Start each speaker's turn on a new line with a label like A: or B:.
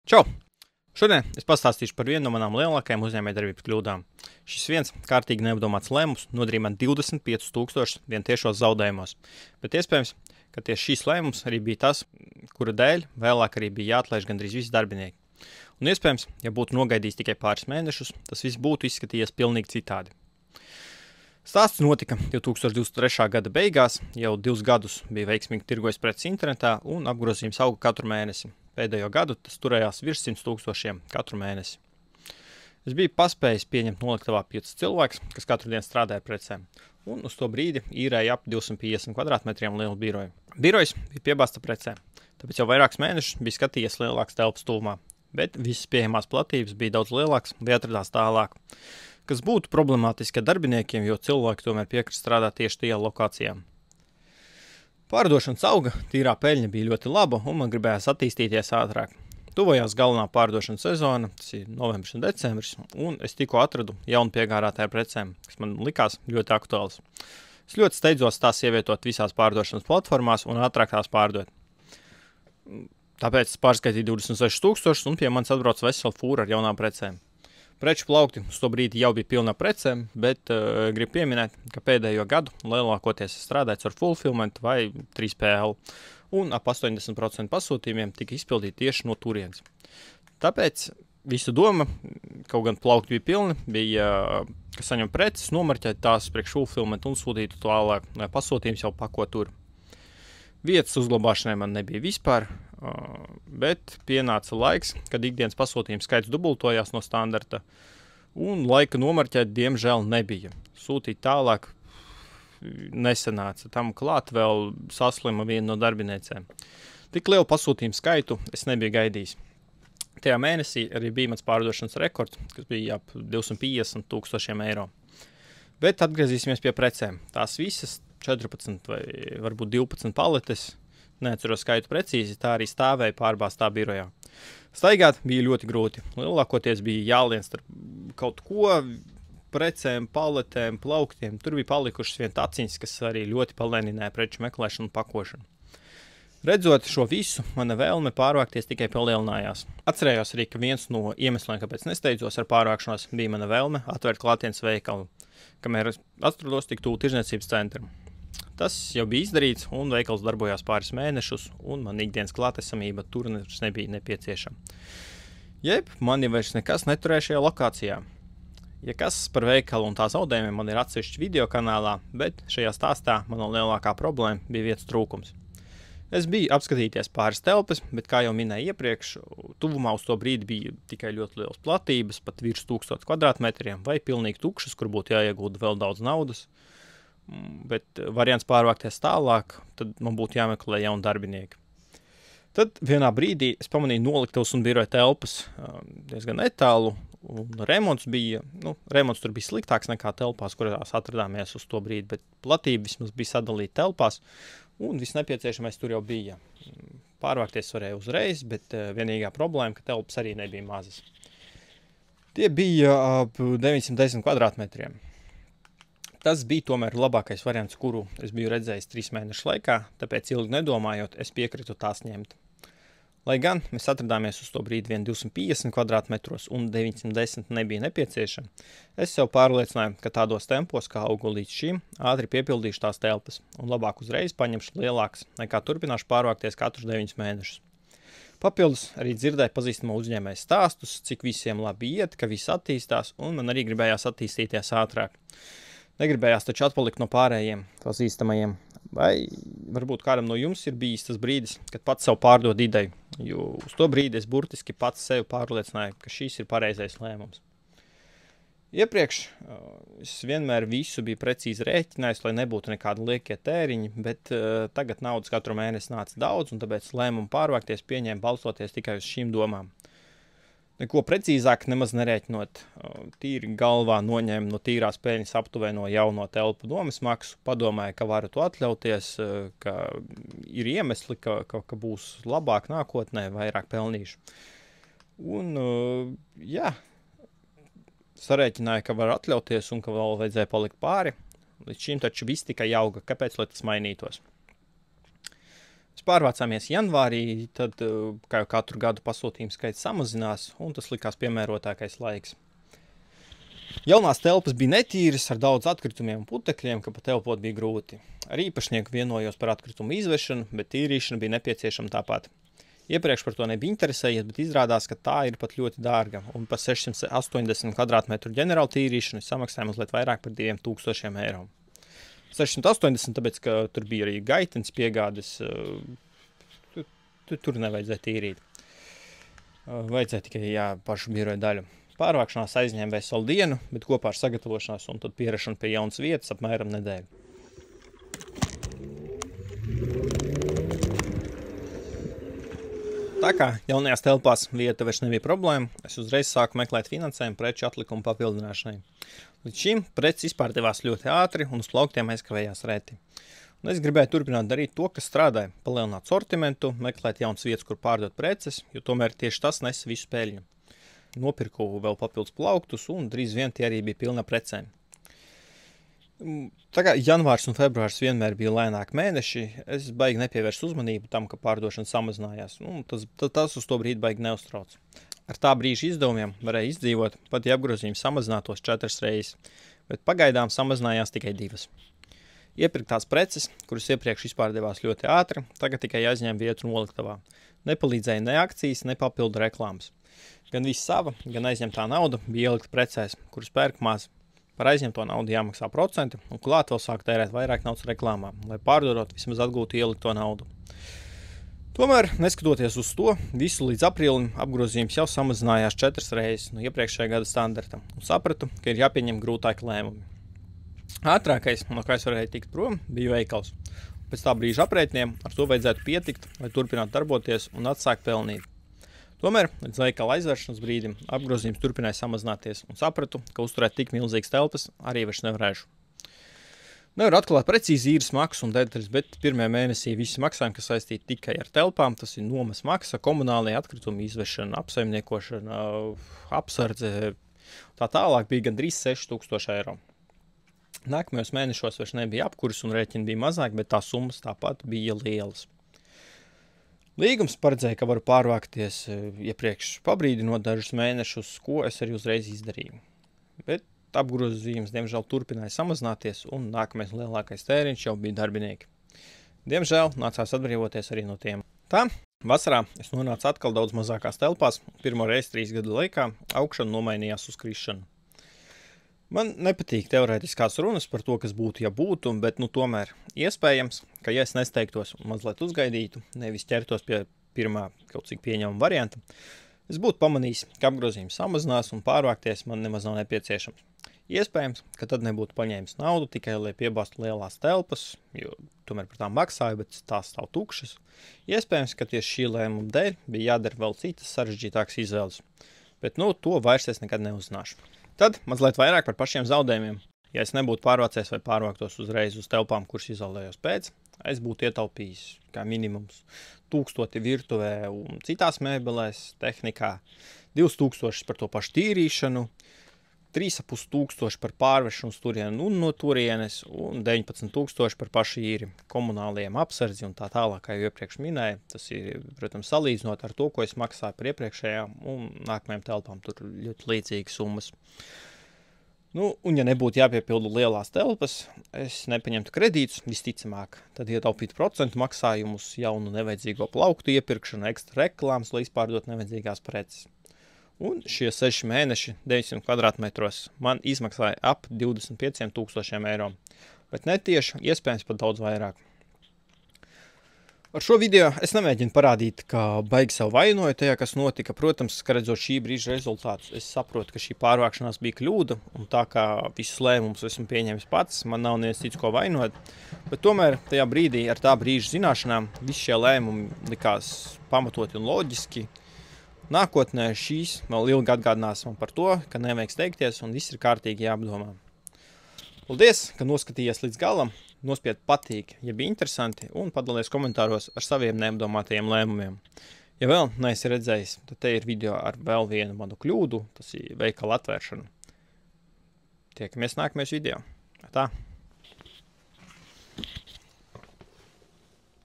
A: Čau! Šodien es pastāstīšu par vienu no manām lielākajām uzņēmējdarbības kļūdām. Šis viens kārtīgi neapdomāts lēmums nodarīja man 25,000 vien tiešos zaudējumos. Bet iespējams, ka tieši šīs lēmums arī bija tas, kura dēļ vēlāk arī bija jāatlaiž gandrīz visi darbinieki. Un iespējams, ja būtu nogaidījis tikai pāris mēnešus, tas viss būtu izskatījies pilnīgi citādi. Stāsts notika 2023. gada beigās, jau 2 gadus bija veiksmīgi tirgojis preces internetā un apgrozījums auga katru mēnesi. Pēdējo gadu tas turējās virs 100,000 katru mēnesi. Es biju paspējis pieņemt noliktavā 5 cilvēkus, kas katru dienu strādāja precēm, un uz to brīdi īrēja ap 250 kvadrātmetriem lielu biroju. Birojs bija piebāzta precēm, tāpēc jau vairākus mēnešus bija skatījies lielāks telpas tuvumā, bet visas pieejamās platības bija daudz lielākas un bija atradās tālāk, kas būtu problemātiski darbiniekiem, jo cilvēki tomēr piekrist strādāt tieši tajā lokācijā. Pārdošanas auga, tīrā peļņa bija ļoti laba un man gribējās attīstīties ātrāk. Tuvojās galvenā pārdošanas sezona, tas ir novembris un decembris, un es tikko atradu jaunu piegādātāju precēm, kas man likās ļoti aktuāls. Es ļoti steidzos tās ievietot visās pārdošanas platformās un ātrāk tās pārdot. Tāpēc es pārskaitīju 26,000 un pie manis atbrauc vesela fūra ar jaunām precēm. Preču plaukti uz to brīdi jau bija pilna precēm, bet gribu pieminēt, ka pēdējo gadu lielākoties strādāju ar fulfillment vai 3PL, un ap 80% pasūtījumiem tika izpildīti tieši no turienes. Tāpēc visa doma, kaut gan plaukti bija pilni, bija, ka saņem preces, nomarķēt tās priekš fulfillment un sūtītu tālāk, lai pasūtījums jau pako tur. Vietas uzglabāšanai man nebija vispār, bet pienāca laiks, kad ikdienas pasūtījums skaits dubultojās no standarta, un laika nomarķēt diemžēl nebija. Sūtīt tālāk nesanāca. Tam klāt vēl saslima viena no darbiniecēm. Tik lielu pasūtījumu skaitu es nebiju gaidījis. Tajā mēnesī arī bija mans pārdošanas rekords, kas bija ap 250,000 eiro. Bet atgriezīsimies pie precēm. Tās visas 14 vai varbūt 12 paletes, neatceros skaitu precīzi, tā arī stāvēja pārbāztā birojā. Staigāt bija ļoti grūti. Lielākoties bija jālien starp kaut ko, precēm, paletēm, plauktiem. Tur bija palikušas vien taciņas, kas arī ļoti palēnināja preču meklēšanu un pakošanu. Redzot šo visu, mana vēlme pārvākties tikai palielinājās. Atcerējos arī, ka viens no iemesliem, kāpēc nesteidzos ar pārvākšanos, bija mana vēlme atvērt klātienes veikalu, kamēr atrodos tik tuvu tirdzniecības centram. Tas jau bija izdarīts, un veikals darbojās pāris mēnešus, un man ikdienas klātesamība tur nebija nepieciešama. Jeb, mani vairs nekas neturēja šajā lokācijā. Ja kas par veikalu un tā zaudējumiem man ir atsevišķi video kanālā, bet šajā stāstā mana lielākā problēma bija vietas trūkums. Es biju apskatīties pāris telpas, bet, kā jau minēju iepriekš, tuvumā uz to brīdi bija tikai ļoti lielas platības, pat virs 1000 kvadrātmetriem, vai pilnīgi tukšas, kur būtu jāiegulda vēl daudz naudas. Bet variants pārvākties tālāk, tad man būtu jāmeklē jauni darbinieki. Tad vienā brīdī es pamanīju noliktavas un biroja telpas diezgan netālu, un remonts tur bija sliktāks nekā telpās, kurās atradāmies uz to brīdi, bet platība vismaz bija sadalīta telpās, un viss nepieciešamais tur jau bija. Pārvākties varēja uzreiz, bet vienīgā problēma, ka telpas arī nebija mazas. Tie bija ap 910 kvadrātmetriem. Tas bija tomēr labākais variants, kuru es biju redzējis 3 mēnešu laikā, tāpēc ilgi nedomājot, es piekritu tās ņemt. Lai gan mēs atradāmies uz to brīdi vien 250 kvadrātmetros un 910 nebija nepieciešama, es sev pārliecināju, ka tādos tempos, kā augu līdz šim, ātri piepildīšu tās telpas un labāk uzreiz paņemšu lielākas, nekā turpināšu pārvākties katrus 9 mēnešus. Papildus arī dzirdēju pazīstamo uzņēmēju stāstus, cik visiem labi iet, ka viss attīstās, un man arī gribējās attīstīties ātrāk. Negribējās taču atpalikt no pārējiem pazīstamajiem, vai varbūt kādam no jums ir bijis tas brīdis, kad pats sev pārdod ideju, jo uz to brīdi es burtiski pats sev pārliecināju, ka šīs ir pareizais lēmums. Iepriekš es vienmēr visu biju precīzi rēķinājis, lai nebūtu nekādi liekie tēriņi, bet tagad naudas katru mēnesi nāca daudz, un tāpēc lēmumu pārvākties pieņēmu balstoties tikai uz šīm domām. Neko precīzāk nemaz nerēķinot, tīri galvā noņēmu no tīrās peļņas aptuveno jauno telpu domas maksu, padomāju, ka varu to atļauties, ka ir iemesli, ka būs labāk nākotnē, vairāk pelnīšu. Un, sarēķināju, ka var atļauties un ka vēl vajadzēja palikt pāri. Līdz šim taču viss tikai auga, kāpēc lai tas mainītos? Pārvācāmies janvārī, tad, kā jau katru gadu, pasūtījumu skaits samazinās, un tas likās piemērotākais laiks. Jaunās telpas bija netīras, ar daudz atkritumiem un putekļiem, ka pat elpot bija grūti. Ar īpašnieku vienojos par atkritumu izvešanu, bet tīrīšana bija nepieciešama tāpat. Iepriekš par to nebija interesējies, bet izrādās, ka tā ir pat ļoti dārga, un par 680 kvadrātmetru ģenerālu tīrīšanu samaksāja mazliet vairāk par 2000 eiro. 680, tāpēc, ka tur bija arī gaitenes piegādes, tur nevajadzēja tīrīt. Vajadzēja tikai pašu biroja daļu. Pārvākšanās aizņēma veselu dienu, bet kopā ar sagatavošanās un tad pierešanu pie jaunas vietas apmēram nedēļu. Tā kā jaunajās telpās vieta vairs nebija problēma, es uzreiz sāku meklēt finansējumu preču atlikumu papildināšanai. Līdz šim preces izpārdevās ļoti ātri un uz plauktiem aizkavējās reti. Un es gribēju turpināt darīt to, kas strādāja, palielināt sortimentu, meklēt jaunas vietas, kur pārdot preces, jo tomēr tieši tas nes visu peļņu. Nopirku vēl papildus plauktus un drīz vien tie arī bija pilna precēm. Tā kā janvārs un februārs vienmēr bija lēnāki mēneši, es baigi nepievērstu uzmanību tam, ka pārdošana samazinājās. Tas uz to brīdi baigi neuztrauc. Ar tā brīža izdevumiem varēja izdzīvot, pat ja apgrozījums samazinātos 4 reizes, bet pagaidām samazinājās tikai 2. Iepirktās preces, kuras iepriekš izpārdevās ļoti ātri, tagad tikai aizņēma vietu noliktavā. Nepalīdzēja ne akcijas, ne papildu reklāmas. Gan viss sava, gan aizņemtā nauda bija ielikta precēs, kuras pērk maz. Par aizņemto naudu jāmaksā procenti, un klāt vēl sāk tērēt vairāk naudas reklāmā, lai pārdodot vismaz atgūtu ielikto naudu. Tomēr, neskatoties uz to, visu līdz aprīlim apgrozījums jau samazinājās 4 reizes no iepriekšējā gada standarta, un sapratu, ka ir jāpieņem grūtāki lēmumi. Ātrākais, no kā es varēju tikt prom, bija veikals. Pēc tā brīža aprēķiniem ar to vajadzētu pietikt, lai turpinātu darboties un atsākt pelnīt. Tomēr, līdz veikala aizvēršanas brīdim, apgrozījums turpināja samazināties un sapratu, ka uzturēt tik milzīgas telpas arī vairs nevarēšu. Nevar atklāt precīzi īres maksu un detaļas, bet pirmajā mēnesī visi maksājumi, kas saistīti tikai ar telpām, tas ir nomas maksa, komunālie atkritumi izvešana, apsaimniekošana, apsardze, tā tālāk bija gandrīz 6000 eiro. Nākamajos mēnešos vairs nebija apkuris un rēķini bija mazāk, bet tās summas tāpat bija lielas. Līgums paredzēja, ka varu pārvākties iepriekš pabrīdinot dažus mēnešus, ko es arī uzreiz izdarīju. Bet apgrozījums, diemžēl, turpināja samazināties, un nākamais lielākais tēriņš jau bija darbinieki. Diemžēl nācās atbrīvoties arī no tiem. Tā, vasarā es nonācu atkal daudz mazākās telpās, pirmo reizi 3 gadu laikā augšana nomainījās uz krišanu. Man nepatīk teorētiskās runas par to, kas būtu, ja būtu, bet tomēr iespējams, ka ja es nesteigtos un mazliet uzgaidītu, nevis ķertos pie pirmā kaut cik pieņemama varianta, es būtu pamanījis, ka apgrozījums samazinās un pārvākties man nemaz nav nepieciešams. Iespējams, ka tad nebūtu paņēmis naudu tikai, lai piebāstu lielās telpas, jo tomēr par tām maksāju, bet tās stāv tukšas. Iespējams, ka tieši šī lēmuma dēļ bija jādara vēl citas sarežģītākas izvēles, bet to vairs es nekad neuzzināšu. Tad mazliet vairāk par pašiem zaudējumiem. Ja es nebūtu pārvācies vai pārvāktos uzreiz uz telpām, kuras izolējos pēc, es būtu ietaupījis kā minimums 1000 virtuvē un citās mēbelēs, tehnikā, 2000 par to pašu tīrīšanu, 3500 par pārvešanu uz turienu un no turienes un 19000 par pašu īri, komunālajiem apsardzi un tā tālāk, kā jau iepriekš minēju. Tas ir, protams, salīdzinot ar to, ko es maksāju par iepriekšējām un nākamajām telpām, tur ļoti līdzīgas summas. Un ja nebūtu jāpiepildu lielās telpas, es nepaņemtu kredītus, visticamāk, tad ietaupītu procentu maksājumus, jaunu nevajadzīgo plauktu iepirkšanu, ekstra reklāmas, lai izpārdot nevajadzīgās preces. Un šie 6 mēneši 900 kvadrātmetros man izmaksāja ap 25 000 eiro, bet netieši, iespējams pat daudz vairāk. Ar šo video es nemēģinu parādīt, ka baigi sev vainoju tajā, kas notika. Protams, ka redzot šī brīža rezultātus, es saprotu, ka šī pārvākšanās bija kļūda, un tā kā visus lēmumus esmu pieņēmis pats, man nav neviens cits, ko vainot, bet tomēr tajā brīdī ar tā brīža zināšanām visi šie lēmumi likās pamatoti un loģiski. Nākotnē šīs vēl ilgi atgādinās man par to, ka nevajag steigties un viss ir kārtīgi jāapdomā. Paldies, ka noskatījies līdz galam, nospied patīk, ja bija interesanti, un padalies komentāros ar saviem neapdomātajiem lēmumiem. Ja vēl neesi redzējis, tad te ir video ar vēl vienu manu kļūdu, tas ir veikala atvēršana. Tiekamies nākamajos video. Tā.